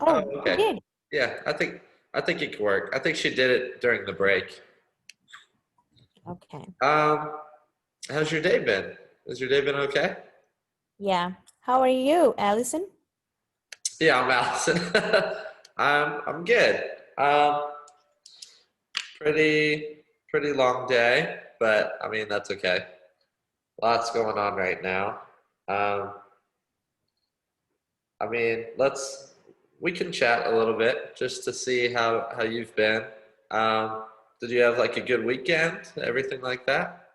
Oh, Oh, you okay. did? Yeah, I think it could work. I think she did it during the break. Okay. Um, how's your day been? Has your day been okay? Yeah. How are you, Allison? Yeah, I'm Allison. I'm good. Pretty long day, but I mean that's okay. Lots going on right now. Um, I mean, we can chat a little bit just to see how you've been. Um, did you have like a good weekend? Everything like that?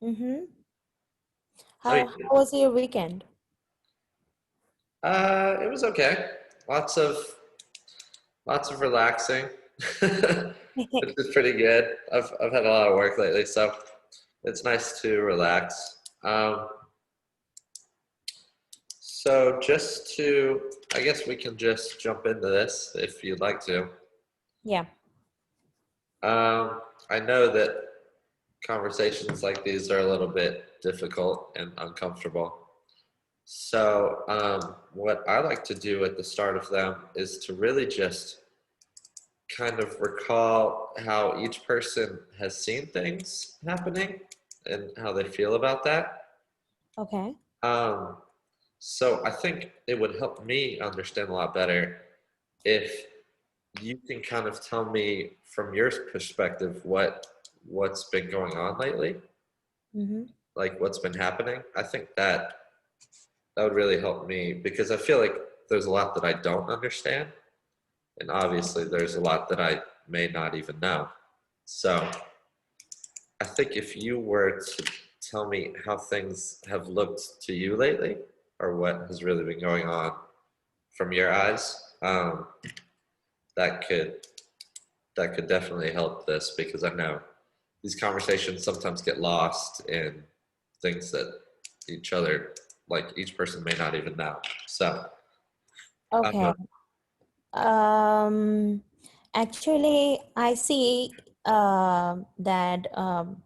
Mm-hmm. Oh, How yeah. was your weekend? It was okay. Lots of lots of relaxing, which is pretty good. I've had a lot of work lately, so it's nice to relax. So I guess we can just jump into this if you'd like to. Yeah. I know that conversations like these are a little bit difficult and uncomfortable. So, what I like to do at the start of them is to really just kind of recall how each person has seen things happening and how they feel about that. Okay. Um, so, I think it would help me understand a lot better if you can kind of tell me from your perspective what's been going on lately, Mm-hmm. like what's been happening. I think that would really help me because I feel like there's a lot that I don't understand, and obviously there's a lot that I may not even know. So I think if you were to tell me how things have looked to you lately, or what has really been going on from your eyes, that could that could definitely help this because I know these conversations sometimes get lost in things that each other, like each person may not even know. So, Okay. uh, Um, Actually, I see that um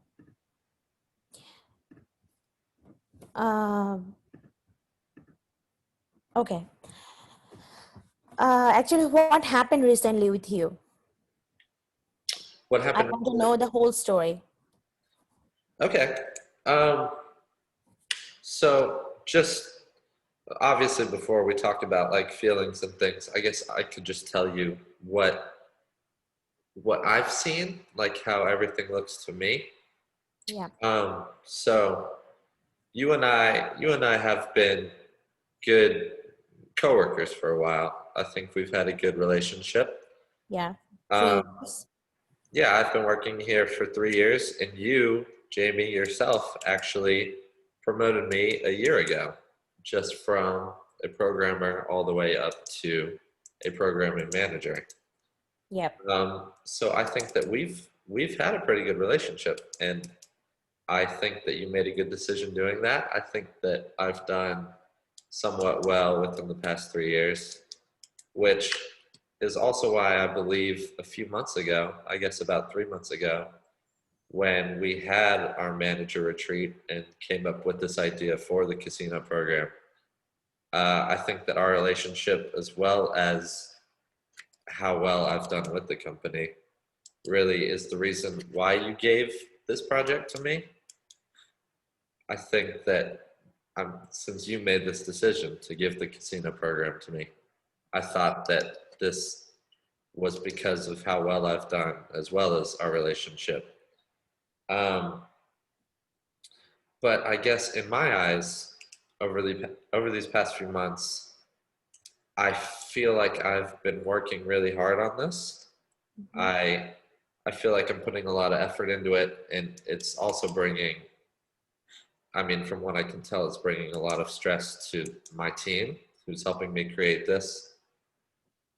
okay. Actually, what happened recently with you? what I happened? want to know the whole story. Okay. Um, so just obviously before we talk about like feelings and things, I guess I could just tell you what I've seen, like how everything looks to me. Yeah. So you and I have been good coworkers for a while. I think we've had a good relationship. Yeah. 3 years. Um, yeah, I've been working here for 3 years, and you, Jamie, yourself actually promoted me a year ago, just from a programmer all the way up to a programming manager. Yep. So I think that we've had a pretty good relationship, and I think that you made a good decision doing that. I think that I've done somewhat well within the past 3 years, which is also why I believe a few months ago, I guess about 3 months ago, when we had our manager retreat and came up with this idea for the casino program. I think that our relationship, as well as how well I've done with the company, really is the reason why you gave this project to me. I think that since you made this decision to give the casino program to me, I thought that this was because of how well I've done, as well as our relationship. Um, but I guess in my eyes, over these past few months, I feel like I've been working really hard on this. Mhm. I I feel like I'm putting a lot of effort into it, and it's also bringing. I mean, from what I can tell, it's bringing a lot of stress to my team, who's helping me create this.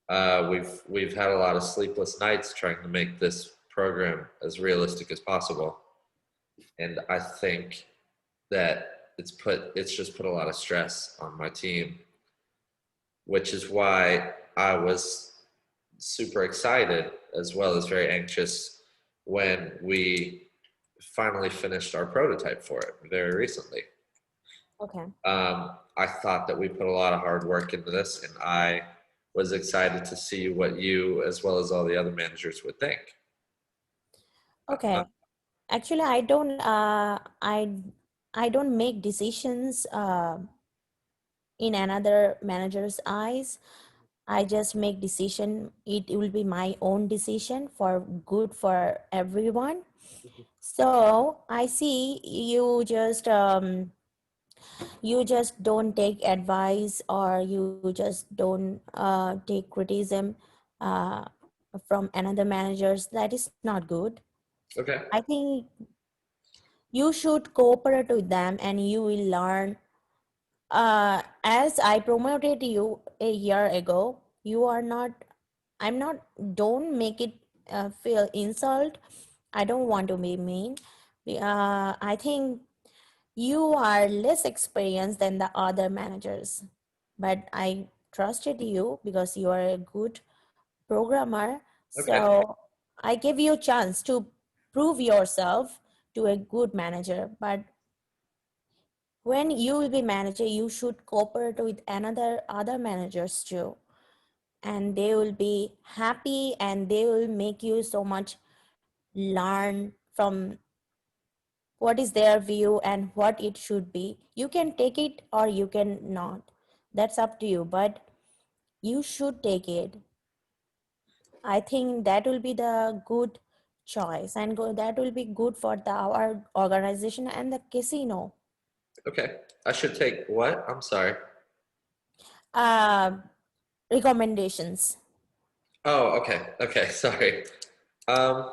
We've had a lot of sleepless nights trying to make this program as realistic as possible, and I think that it's just put a lot of stress on my team, which is why I was super excited as well as very anxious when we finally finished our prototype for it very recently. Okay. I thought that we put a lot of hard work into this, and I was excited to see what you, as well as all the other managers, would think. Okay. Actually, I don't make decisions in another manager's eyes. I just make decision. It will be my own decision for good for everyone. So I see you just don't take advice, or you just don't take criticism uh, from another managers. That is not good. Okay. I think you should cooperate with them, and you will learn. As I promoted you a year ago, you are not, I'm not, don't make it feel insult. I don't want to be mean. I think you are less experienced than the other managers, but I trusted you because you are a good programmer. Okay. So I gave you a chance to prove yourself to a good manager. But when you will be manager, you should cooperate with another other managers too, and they will be happy, and they will make you so much learn from what is their view and what it should be. You can take it or you can not. That's up to you, but you should take it. I think that will be the good choice, and that will be good for our organization and the casino. Okay. I should take what? I'm sorry. Uh, Recommendations. Oh, okay. Okay. Sorry. Um,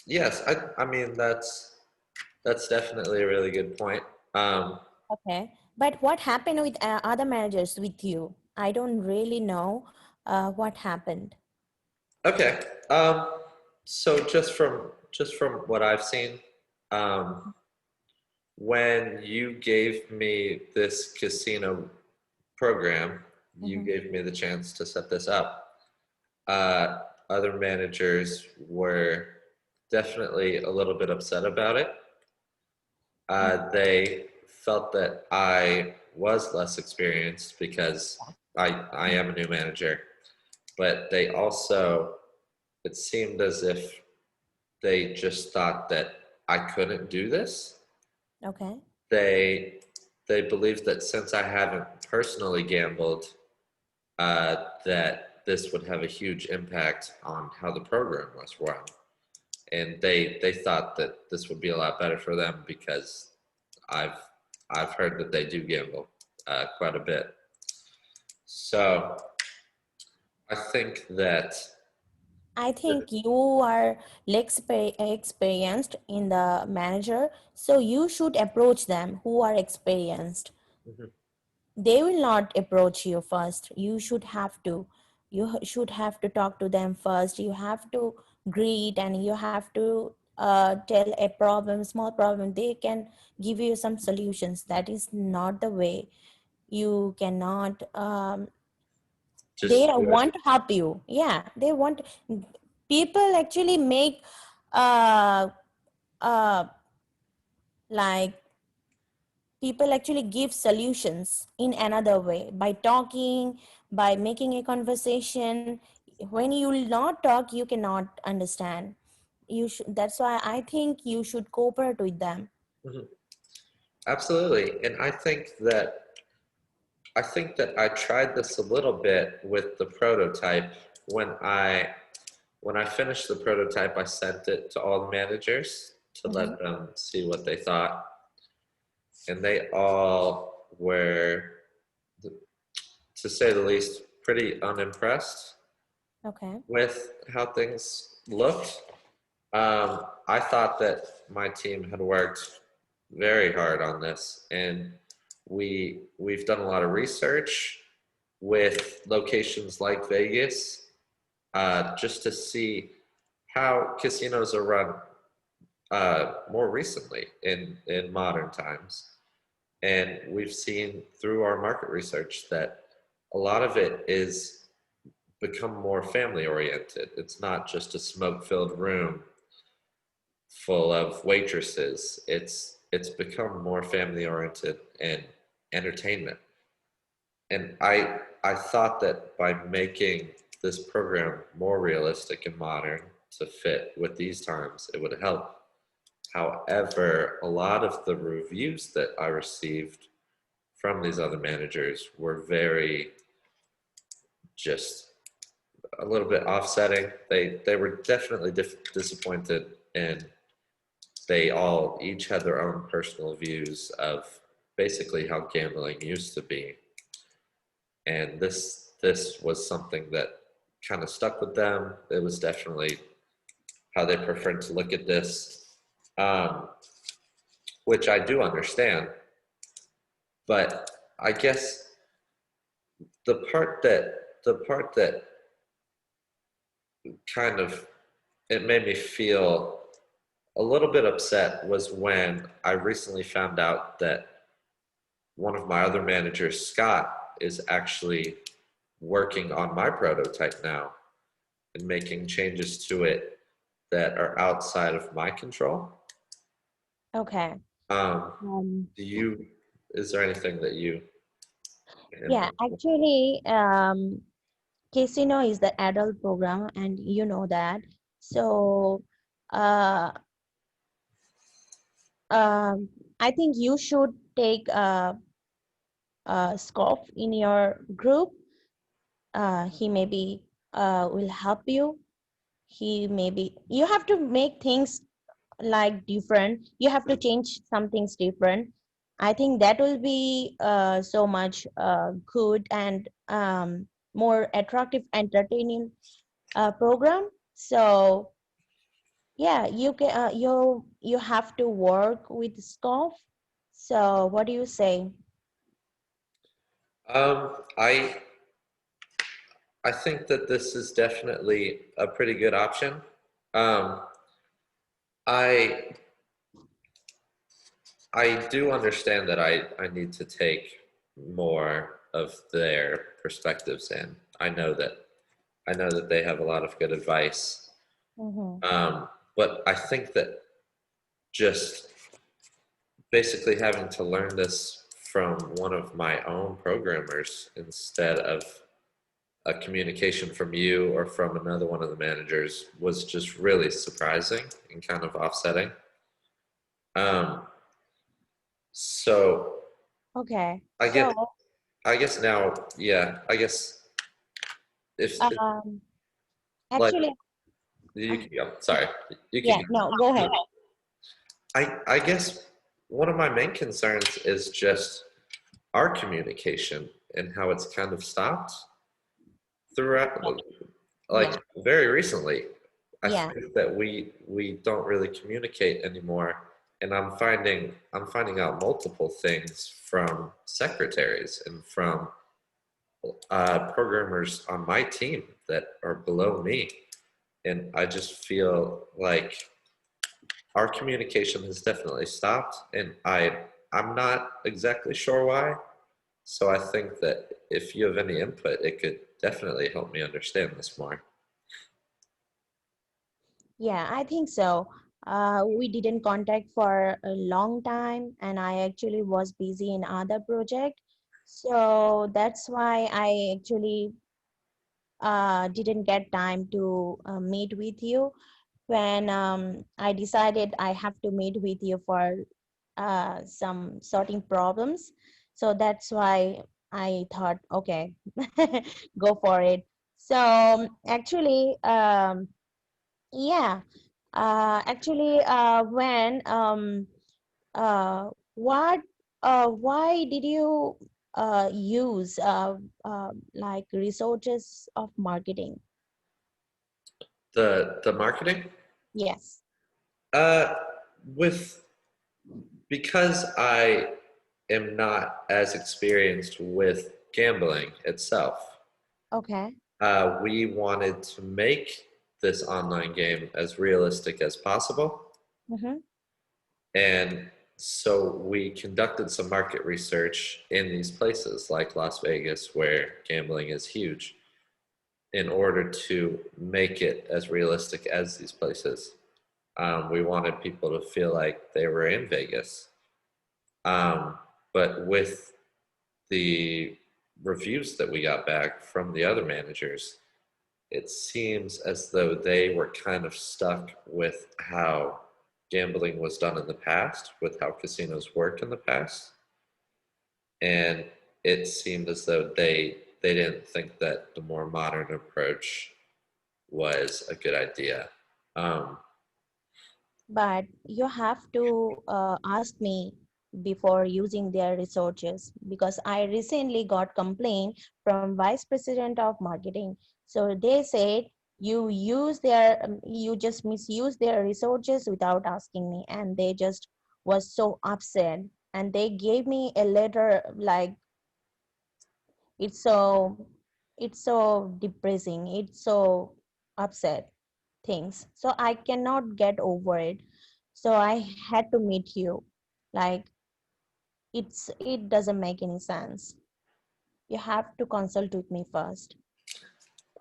yes, I mean that's definitely a really good point. Um, Okay. But what happened with other managers with you? I don't really know what happened. okay. So just from what I've seen, um, when you gave me this casino program, you Mm-hmm. gave me the chance to set this up. Uh, Other managers were definitely a little bit upset about it. They felt that I was less experienced because I am a new manager, but they also, it seemed as if they just thought that I couldn't do this. Okay. They they believed that since I haven't personally gambled, that this would have a huge impact on how the program was run, and they thought that this would be a lot better for them because I've I've heard that they do gamble quite a bit. So I think that. I think you are less experienced in the manager, so you should approach them who are experienced. Mhm. They will not approach you first. You should have to talk to them first. You have to greet, and you have to tell a problem, small problem. They can give you some solutions. That is not the way. You cannot they Just do it. want to help you. Yeah, they want. People actually make uh uh like people actually give solutions in another way by talking, by making a conversation. When you will not talk, you cannot understand. You should, that's why I think you should cooperate with them. Mhm. Absolutely, and I think that I tried this a little bit with the prototype. When I finished the prototype, I sent it to all the managers to Hmm. let them see what they thought, and they all were, to say the least, pretty unimpressed Okay. with how things looked. I thought that my team had worked very hard on this, and we've done a lot of research with locations like Vegas, just to see how casinos are run more recently in modern times. And we've seen through our market research that a lot of it is become more family oriented. It's not just a smoke filled room full of waitresses. It's become more family oriented and entertainment. And I thought that by making this program more realistic and modern to fit with these times, it would help. However, a lot of the reviews that I received from these other managers were very just a little bit offsetting. They were definitely disappointed, and they all each had their own personal views of basically how gambling used to be. And this was something that kind of stuck with them. It was definitely how they preferred to look at this, um, which I do understand. But I guess the part that kind of it made me feel a little bit upset was when I recently found out that one of my other managers, Scott, is actually working on my prototype now and making changes to it that are outside of my control. Okay. Um, Um, do you, is there anything that you can yeah, influence? actually, Casino is the adult program, and you know that. So, uh, um, I think you should take Scoff in your group. He maybe will help you. He maybe you have to make things like different. You have to change some things different. I think that will be so much good and more attractive, entertaining program. So yeah, you have to work with Scoff. So what do you say? I think that this is definitely a pretty good option. Um, I I do understand that I need to take more of their perspectives in. I know that they have a lot of good advice. Mm-hmm. But I think that just basically having to learn this from one of my own programmers instead of a communication from you or from another one of the managers was just really surprising and kind of offsetting. Um, so Okay. I So guess I guess now, yeah, I guess if um, like actually, you uh, can go. Sorry, you can yeah, go. no, go ahead. I guess one of my main concerns is just our communication and how it's kind of stopped throughout, Yeah, like very recently. I yeah, think that we don't really communicate anymore, and I'm finding out multiple things from secretaries and from programmers on my team that are below me, and I just feel like our communication has definitely stopped, and I'm not exactly sure why. So I think that if you have any input, it could definitely help me understand this more. yeah, I think so. We didn't contact for a long time, and I actually was busy in other project. So that's why I actually didn't get time to meet with you. When I decided I have to meet with you for some sorting problems. So that's why I thought, okay, go for it. So actually, yeah, actually, when what why did you use like resources of marketing? The marketing, Yes. uh, with because I am not as experienced with gambling itself, Okay. we wanted to make this online game as realistic as possible. Mm-hmm. And so we conducted some market research in these places like Las Vegas, where gambling is huge, in order to make it as realistic as these places. We wanted people to feel like they were in Vegas. But with the reviews that we got back from the other managers, it seems as though they were kind of stuck with how gambling was done in the past, with how casinos work in the past, and it seemed as though they didn't think that the more modern approach was a good idea. Um, But you have to ask me before using their resources, because I recently got complaint from vice president of marketing. So they said you just misuse their resources without asking me, and they just was so upset, and they gave me a letter like it's so it's so depressing, it's so upset things, so I cannot get over it. So I had to meet you. Like, it doesn't make any sense. You have to consult with me first.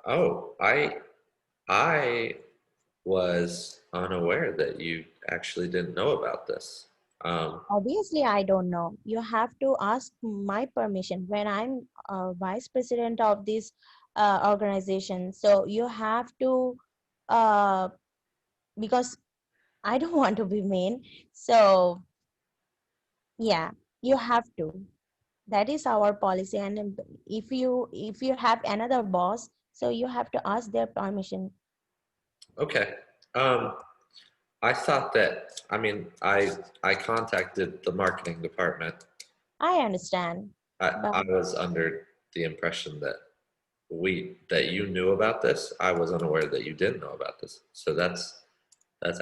oh, I was unaware that you actually didn't know about this. Um, Obviously I don't know, you have to ask my permission when I'm vice president of this organization. So you have to uh, because I don't want to be mean. So yeah, you have to. That is our policy. And if you have another boss, so you have to ask their permission. okay. Um, I thought that, I mean, I contacted the marketing department. I understand, but I was under the impression that that you knew about this. I was unaware that you didn't know about this. So that's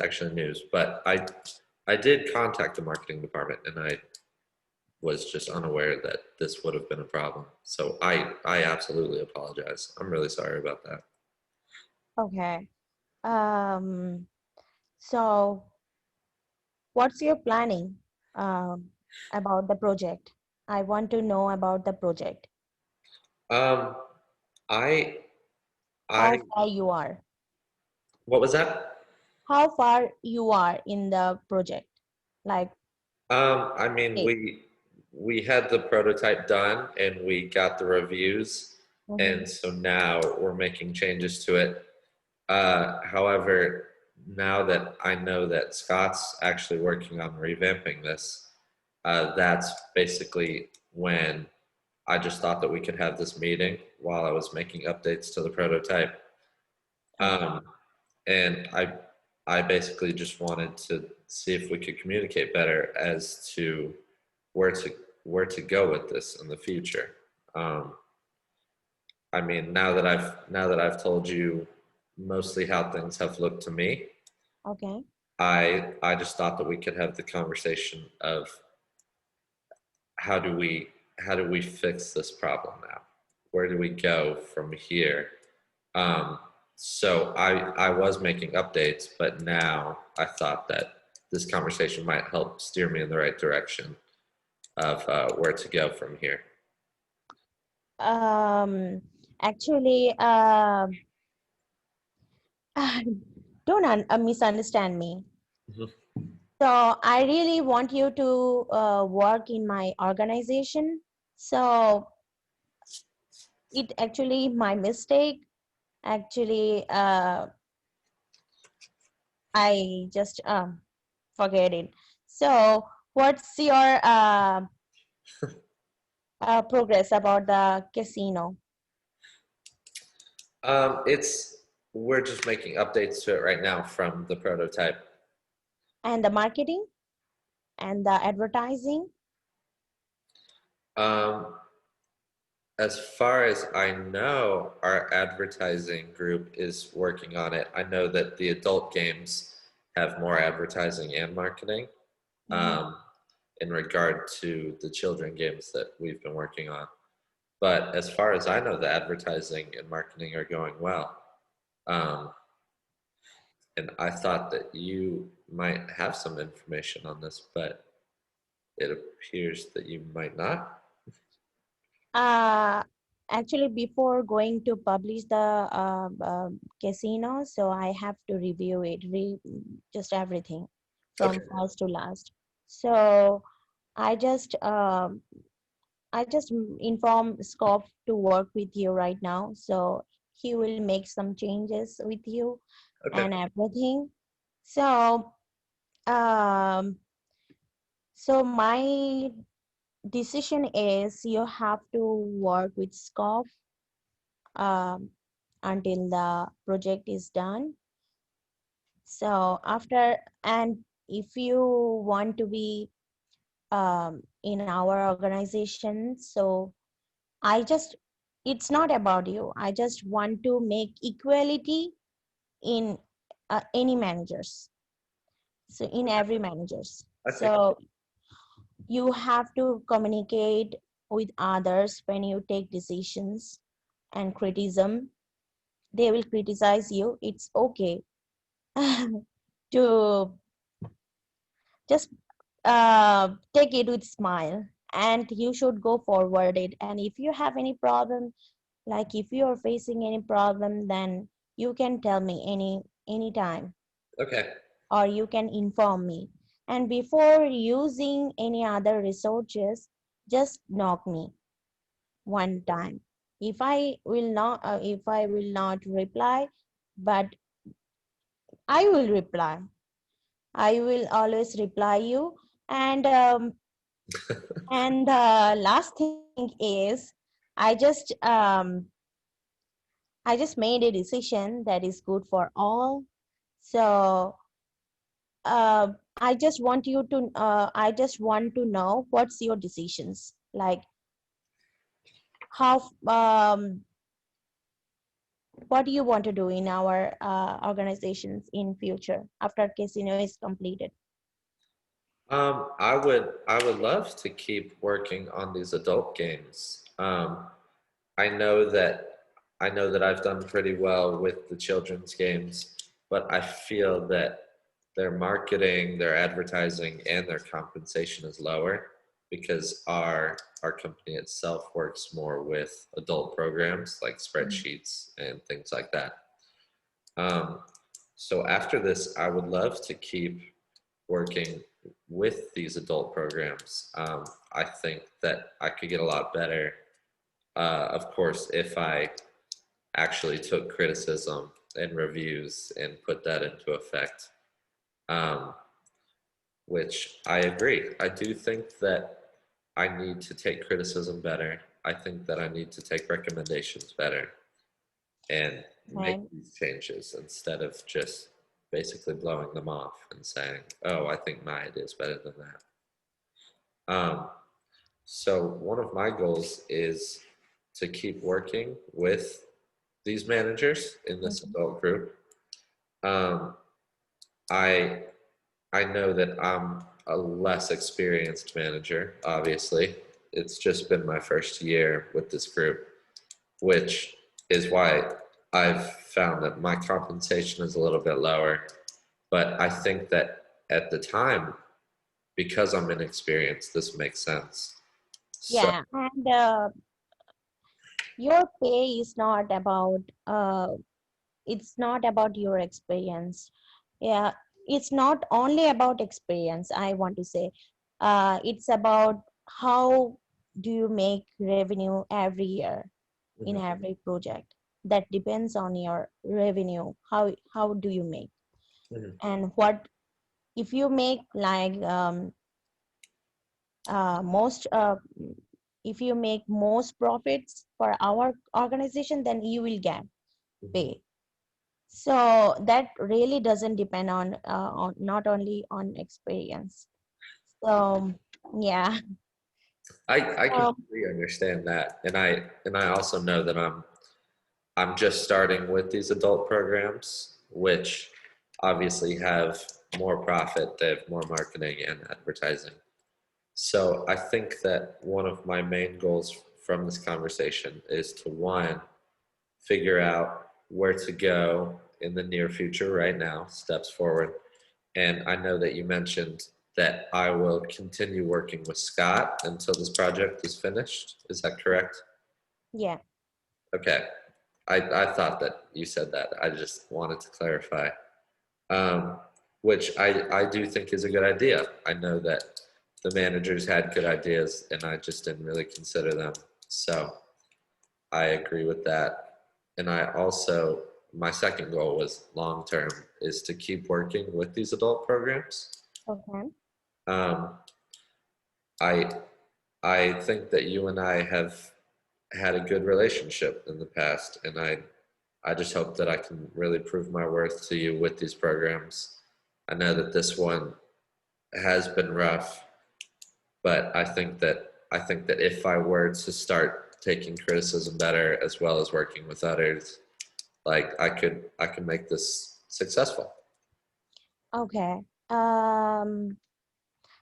actually news. But I did contact the marketing department, and I was just unaware that this would have been a problem. So I absolutely apologize. I'm really sorry about that. okay. So what's your planning um, about the project? I want to know about the project. Um, I How I far you are? what was that? How far you are in the project? Like, I mean, okay. we had the prototype done and we got the reviews, Mm-hmm. and so now we're making changes to it. However, now that I know that Scott's actually working on revamping this, that's basically when I just thought that we could have this meeting while I was making updates to the prototype. Okay. Um, and I basically just wanted to see if we could communicate better as to where to where to go with this in the future. Um, I mean, now that I've told you mostly how things have looked to me, Okay. I just thought that we could have the conversation of how do we fix this problem now? Where do we go from here? Um, so I was making updates, but now I thought that this conversation might help steer me in the right direction of where to go from here. Um, actually, don't misunderstand me. Mhm. So I really want you to work in my organization. So it actually my mistake. Actually, I just forget it. So what's your progress about the casino It's we're just making updates to it right now from the prototype. and the marketing and the advertising? Um, as far as I know, our advertising group is working on it. I know that the adult games have more advertising and marketing Mhm. in regard to the children games that we've been working on. But as far as I know, the advertising and marketing are going well. Um, and I thought that you might have some information on this, but it appears that you might not. Uh, Actually, before going to publish the casino, so I have to review it, just everything Okay. from first to last. So I just inform Scott to work with you right now. So he will make some changes with you Okay. and everything. So um, so my decision is you have to work with Scott um, until the project is done. So after, and if you want to be in our organization, so I just, it's not about you. I just want to make equality in any managers. So in every managers. I think So you have to communicate with others when you take decisions and criticism. They will criticize you. It's okay to just take it with smile, and you should go forward it. And if you have any problem, like if you are facing any problem, then you can tell me anytime, okay. or you can inform me. And before using any other resources, just knock me one time. If I will not reply, but I will reply. I will always reply you. And the last thing is, I just made a decision that is good for all. So I just want to know what's your decisions, like how what do you want to do in our organizations in future after casino is completed. I would love to keep working on these adult games. I know that I know that I've done pretty well with the children's games, but I feel that their marketing, their advertising, and their compensation is lower because our company itself works more with adult programs like Mhm. spreadsheets and things like that. Um, so after this, I would love to keep working with these adult programs. I think that I could get a lot better, of course, if I actually took criticism and reviews and put that into effect. Um, which I agree. I do think that I need to take criticism better. I think that I need to take recommendations better and make Right. these changes instead of just basically blowing them off and saying, "Oh, I think my idea is better than that." So one of my goals is to keep working with these managers in this Mhm. adult group. Um, I I know that I'm a less experienced manager. Obviously, it's just been my first year with this group, which is why I've found that my compensation is a little bit lower. But I think that at the time, because I'm inexperienced, this makes sense. So, Yeah, and your pay is not about it's not about your experience. Yeah, it's not only about experience, I want to say. It's about how do you make revenue every year in mhm, every project. That depends on your revenue. How do you make? mhm, And what if you make like most if you make most profits for our organization, then you will get mhm. pay. So that really doesn't depend on not only on experience. So yeah. I So completely understand that, and I also know that I'm just starting with these adult programs, which obviously have more profit, they have more marketing and advertising. So I think that one of my main goals from this conversation is to one, figure out where to go in the near future right now, steps forward. And I know that you mentioned that I will continue working with Scott until this project is finished. Is that correct? yeah. Okay. I thought that you said that. I just wanted to clarify. Which I do think is a good idea. I know that the managers had good ideas and I just didn't really consider them. So I agree with that. And I also, my second goal was long term is to keep working with these adult programs. Okay. Um, I I think that you and I have had a good relationship in the past, and I just hope that I can really prove my worth to you with these programs. I know that this one has been rough, but I think that if I were to start taking criticism better as well as working with others, like I could make this successful. Okay. Um,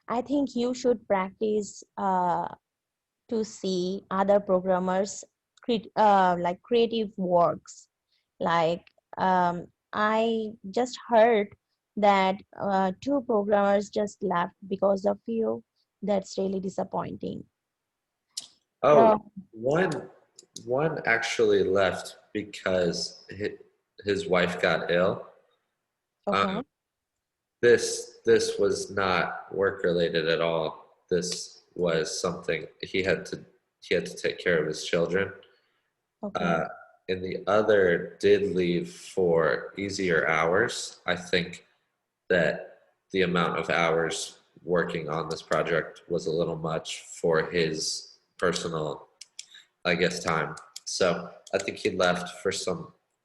I think you should practice to see other programmers like creative works. Like I just heard that two programmers just left because of you. That's really disappointing. Oh, So, one one actually left because his wife got ill. Um, okay, this was not work related at all. This was something he had to take care of his children. okay, Uh, and the other did leave for easier hours. I think that the amount of hours working on this project was a little much for his personal, I guess, time. So I think he left for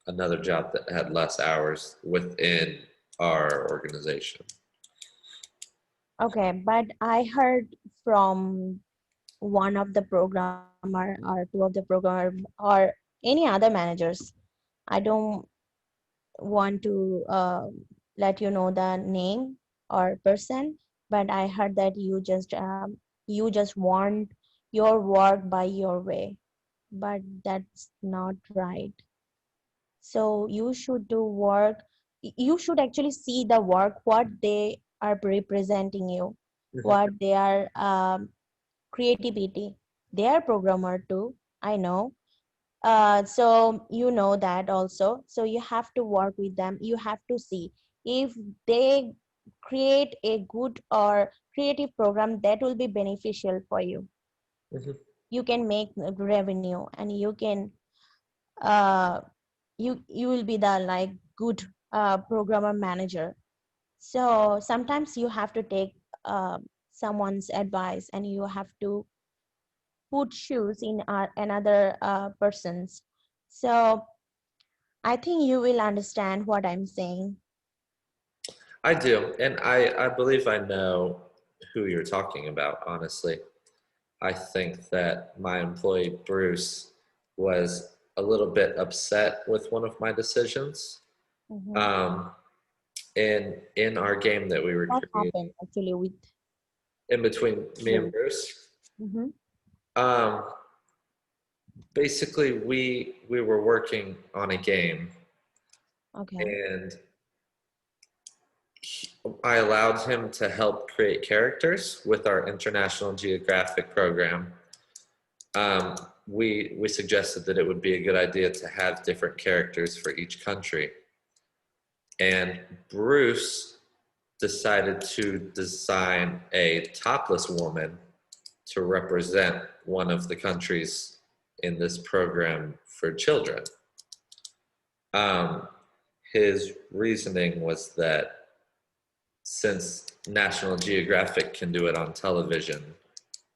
another job that had less hours within our organization. okay. But I heard from one of the programmer or two of the programmer or any other managers. I don't want to let you know the name or person, but I heard that you just want your work by your way, but that's not right. So you should do work. You should actually see the work what they are representing you, Mhm, what they are creativity. They are programmer too, I know. So you know that also, so you have to work with them. You have to see if they create a good or creative program that will be beneficial for you. mhm. You can make revenue, and you can uh, you will be the like good programmer manager. So sometimes you have to take someone's advice, and you have to put shoes in another person's. So I think you will understand what I'm saying. I do, and I believe I know who you're talking about, honestly. I think that my employee Bruce was a little bit upset with one of my decisions. Hmm. Um, and in our game that we were What creating, happened actually with in between me and Bruce? Bruce, Hmm. um, basically we were working on a game, Okay. and I allowed him to help create characters with our International Geographic program. Um, we suggested that it would be a good idea to have different characters for each country, and Bruce decided to design a topless woman to represent one of the countries in this program for children. Um, his reasoning was that since National Geographic can do it on television,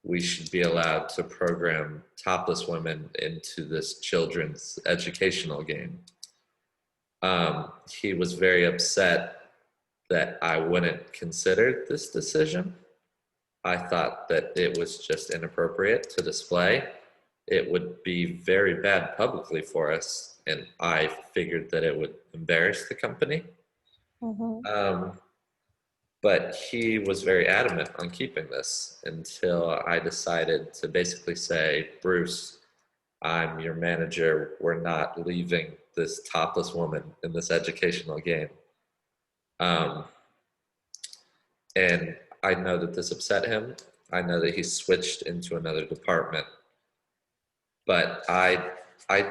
we should be allowed to program topless women into this children's educational game. He was very upset that I wouldn't consider this decision. I thought that it was just inappropriate to display. It would be very bad publicly for us, and I figured that it would embarrass the company. Hmm. Um, but he was very adamant on keeping this until I decided to basically say, Bruce, I'm your manager. We're not leaving this topless woman in this educational game. Um, and I know that this upset him. I know that he switched into another department, but I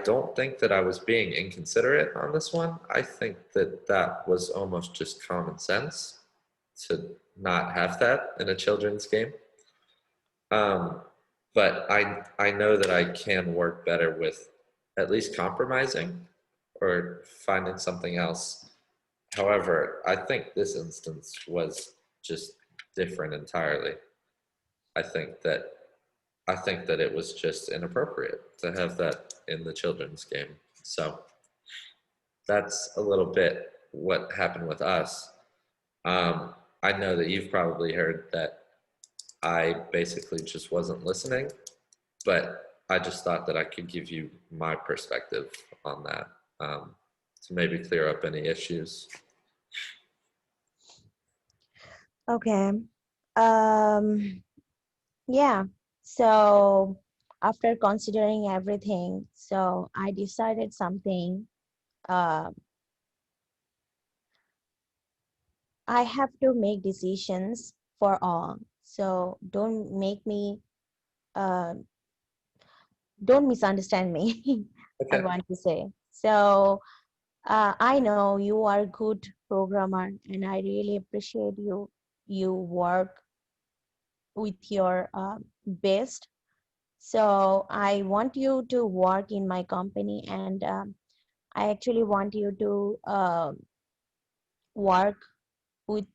don't think that I was being inconsiderate on this one. I think that that was almost just common sense to not have that in a children's game. Um, but I know that I can work better with at least compromising or finding something else. However, I think this instance was just different entirely. I think that I think that it was just inappropriate to have that in the children's game. So that's a little bit what happened with us. Um, I know that you've probably heard that I basically just wasn't listening, but I just thought that I could give you my perspective on that to maybe clear up any issues. Okay. Um, yeah. So after considering everything, so I decided something. Uh, I have to make decisions for all. So uh, don't misunderstand me. I Okay. want to say. So I know you are a good programmer, and I really appreciate you. You work with your best. So I want you to work in my company, and I actually want you to work with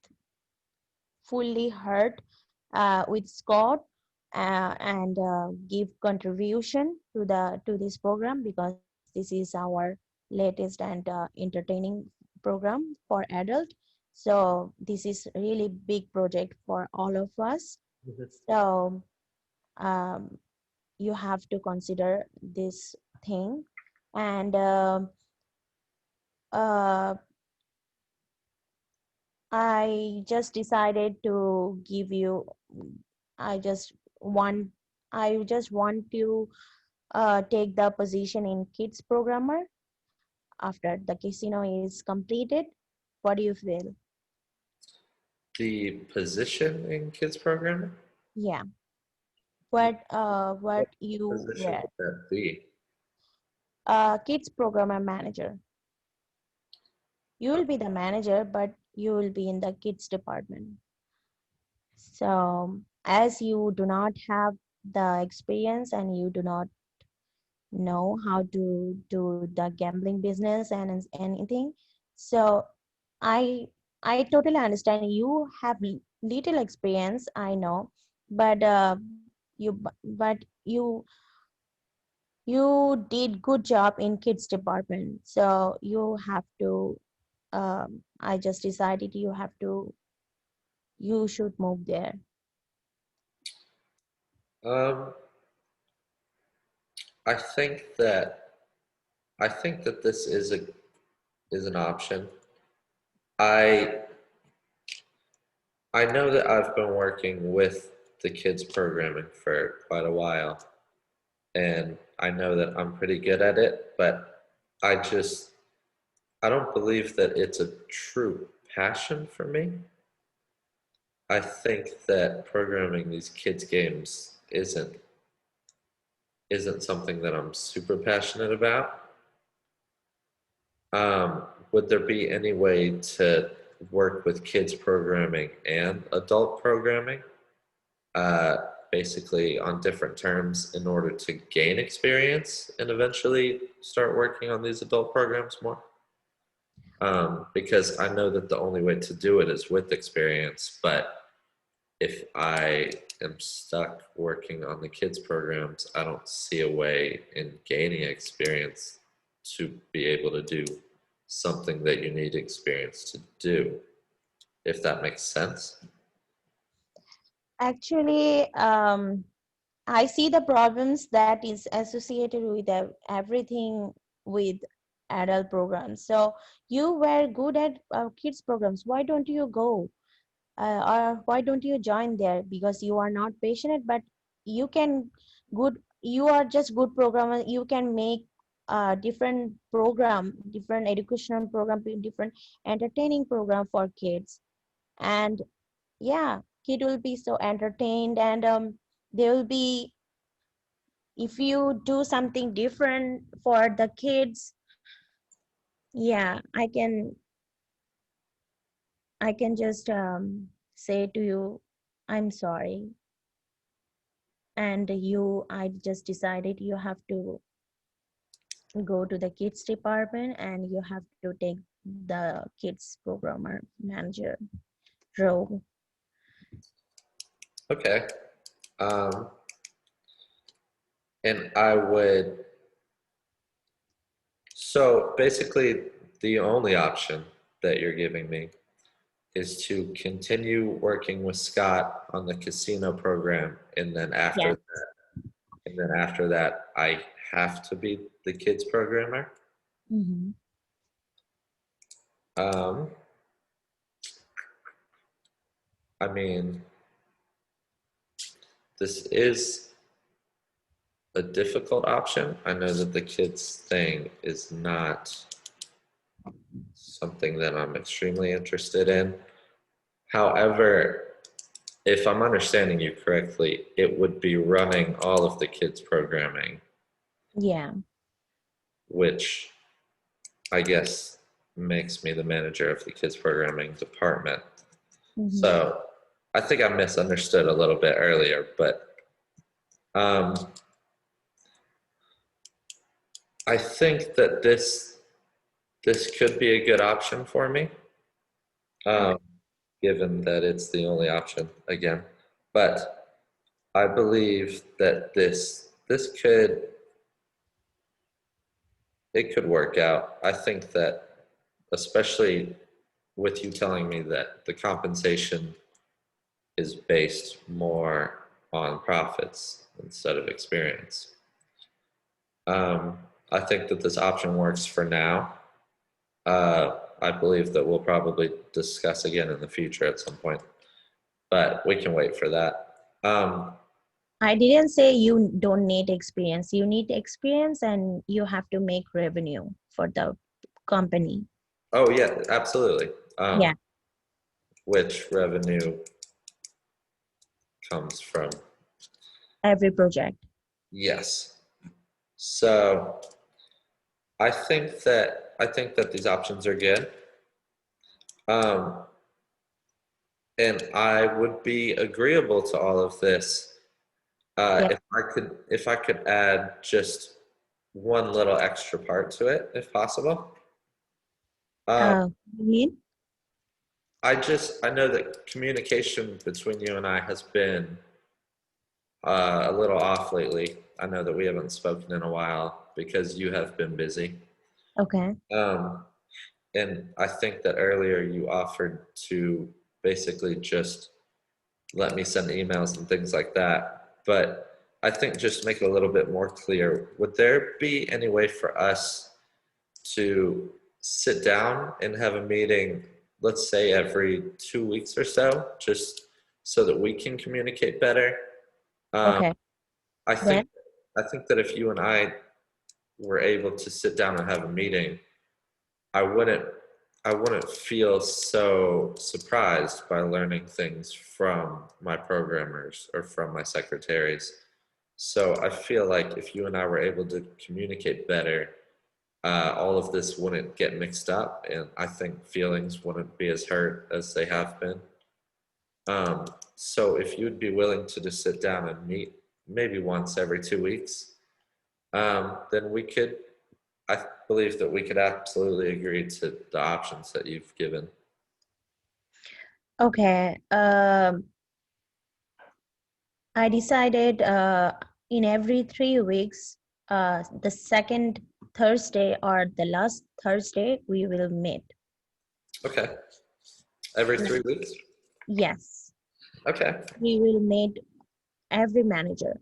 fully heart with Scott and give contribution to this program, because this is our latest and entertaining program for adult. So this is really big project for all of us. Mhm. So um, you have to consider this thing, and uh, I just decided to give you. I just want. I just want to take the position in kids programmer after the casino is completed. What do you feel? The position in kids programming? Yeah. What What you position were? would that be? Kids programmer manager. You will be the manager, but you will be in the kids department. So as you do not have the experience and you do not know how to do the gambling business and anything, so i I totally understand you have little experience, I know, but but you did good job in kids department, so you have to I just decided you have to, you should move there. Um, I think that I think that this is an option. I I know that I've been working with the kids programming for quite a while, and I know that I'm pretty good at it, but I don't believe that it's a true passion for me. I think that programming these kids games isn't something that I'm super passionate about. Would there be any way to work with kids programming and adult programming, uh, basically on different terms in order to gain experience and eventually start working on these adult programs more? Because I know that the only way to do it is with experience, but if I am stuck working on the kids programs, I don't see a way in gaining experience to be able to do something that you need experience to do, if that makes sense. Actually, I see the problems that is associated with everything with adult programs. So you were good at kids programs. Why don't you go? Or why don't you join there? Because you are not passionate, but you can good. You are just good programmer. You can make different program, different educational program, different entertaining program for kids, and yeah, kid will be so entertained, and they will be, if you do something different for the kids, yeah, I can just say to you, I'm sorry. and I just decided you have to go to the kids department and you have to take the kids programmer manager role. Okay. Um, and I would, so basically, the only option that you're giving me is to continue working with Scott on the casino program, Yes. and then after that, I have to be the kids programmer. Hmm. Um, I mean, this is a difficult option. I know that the kids thing is not something that I'm extremely interested in. However, if I'm understanding you correctly, it would be running all of the kids' programming, Yeah. which I guess makes me the manager of the kids' programming department. Hmm. So I think I misunderstood a little bit earlier, but um, I think that this could be a good option for me, Okay. um, given that it's the only option again. But I believe that this could it could work out. I think that, especially with you telling me that the compensation is based more on profits instead of experience. Um, I think that this option works for now. I believe that we'll probably discuss again in the future at some point, but we can wait for that. I didn't say you don't need experience. You need experience and you have to make revenue for the company. Oh yeah, absolutely. Yeah. Which revenue comes from? Every project. Yes. So I think that these options are good. Um, and I would be agreeable to all of this Yeah. if I could add just one little extra part to it, if possible. Um, You mean? I know that communication between you and I has been a little off lately. I know that we haven't spoken in a while because you have been busy. Okay. Um, and I think that earlier you offered to basically just let me send emails and things like that. But I think just to make it a little bit more clear, would there be any way for us to sit down and have a meeting, let's say every 2 weeks or so, just so that we can communicate better? Um, Okay. I Then think I think that if you and I were able to sit down and have a meeting, I wouldn't I wouldn't feel so surprised by learning things from my programmers or from my secretaries. So I feel like if you and I were able to communicate better, all of this wouldn't get mixed up, and I think feelings wouldn't be as hurt as they have been. So if you'd be willing to just sit down and meet maybe once every 2 weeks, then I believe that we could absolutely agree to the options that you've given. okay. I decided in every 3 weeks, the second Thursday or the last Thursday, we will meet. Okay. Every Like, 3 weeks? yes, Okay. we will meet every manager,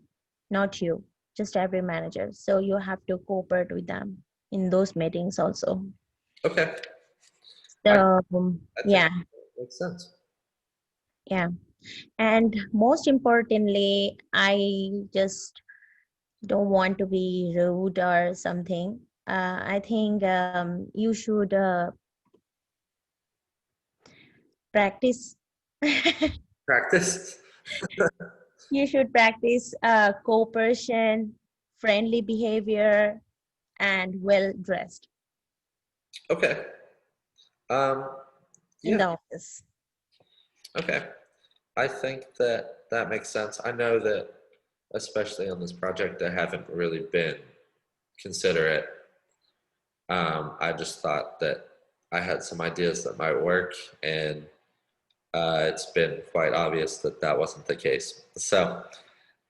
not you, just every manager. So you have to cooperate with them in those meetings also. Okay. I, So I think yeah, that makes sense. yeah. And most importantly, I just don't want to be rude or something. I think you should practice. Practice? You should practice cooperation, friendly behavior, and well dressed Okay. Um, in yeah. the office. Okay. I think that that makes sense. I know that especially on this project, I haven't really been considerate. I just thought that I had some ideas that might work, and it's been quite obvious that that wasn't the case. So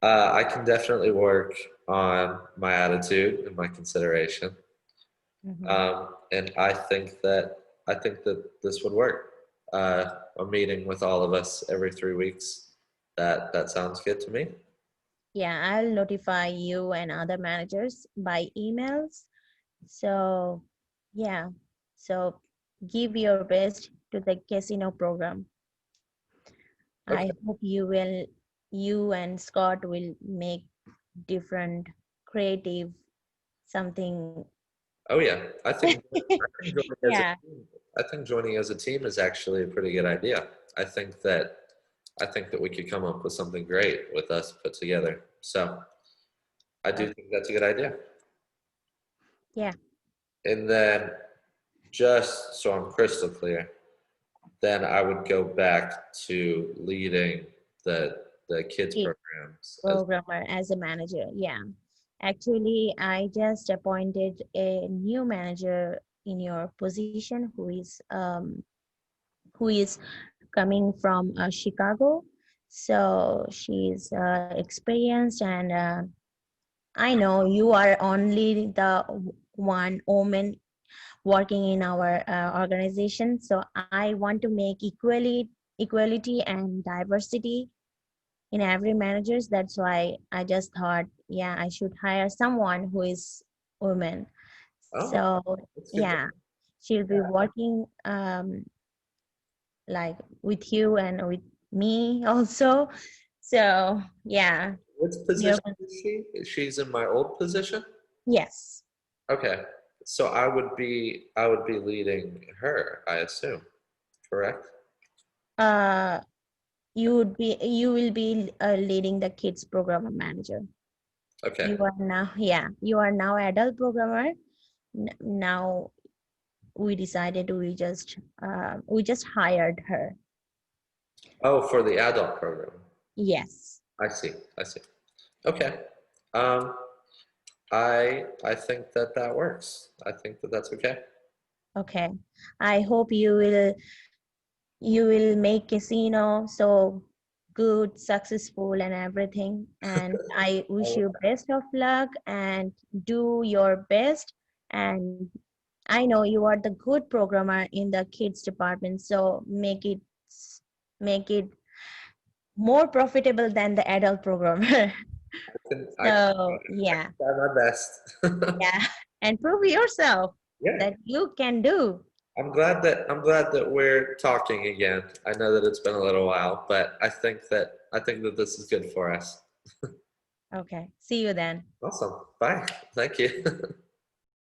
I can definitely work on my attitude and my consideration, Mhm. and I think that this would work. A meeting with all of us every 3 weeks. That sounds good to me. Yeah, I'll notify you and other managers by emails. So, yeah, so give your best to the casino program. I Okay. hope you and Scott will make different creative something. Oh yeah, I think joining as a Yeah, team, I think joining as a team is actually a pretty good idea. I think that I think that we could come up with something great with us put together. So I do uh, think that's a good idea. yeah, And then just so I'm crystal clear, then I would go back to leading the kids kid programs as programmer as a manager. Yeah, actually, I just appointed a new manager in your position who is coming from Chicago. So she's experienced, and I know you are only the one woman working in our organization. So I want to make equality and diversity in every managers. That's why I just thought, yeah, I should hire someone who is woman. oh, So that's good. yeah, she'll be working like with you and with me also. So yeah, Which you're, position is she? She's in my old position? yes. Okay. So I would be leading her, I assume. Correct? Uh, you will be leading the kids programmer manager. Okay. You are now, yeah, you are now adult programmer. Now we decided we just hired her. Oh, for the adult program. Yes. I see. I see. Okay. Um, I think that that works. I think that that's okay. Okay. I hope you will make casino so good, successful, and everything. And I wish Oh, you best of luck and do your best. And I know you are the good programmer in the kids department, so make it more profitable than the adult programmer. I can So yeah, try my best. yeah, and prove yourself Yeah. that you can do. I'm glad that we're talking again. I know that it's been a little while, but I think that this is good for us. Okay, see you then. Awesome. Bye. Thank you.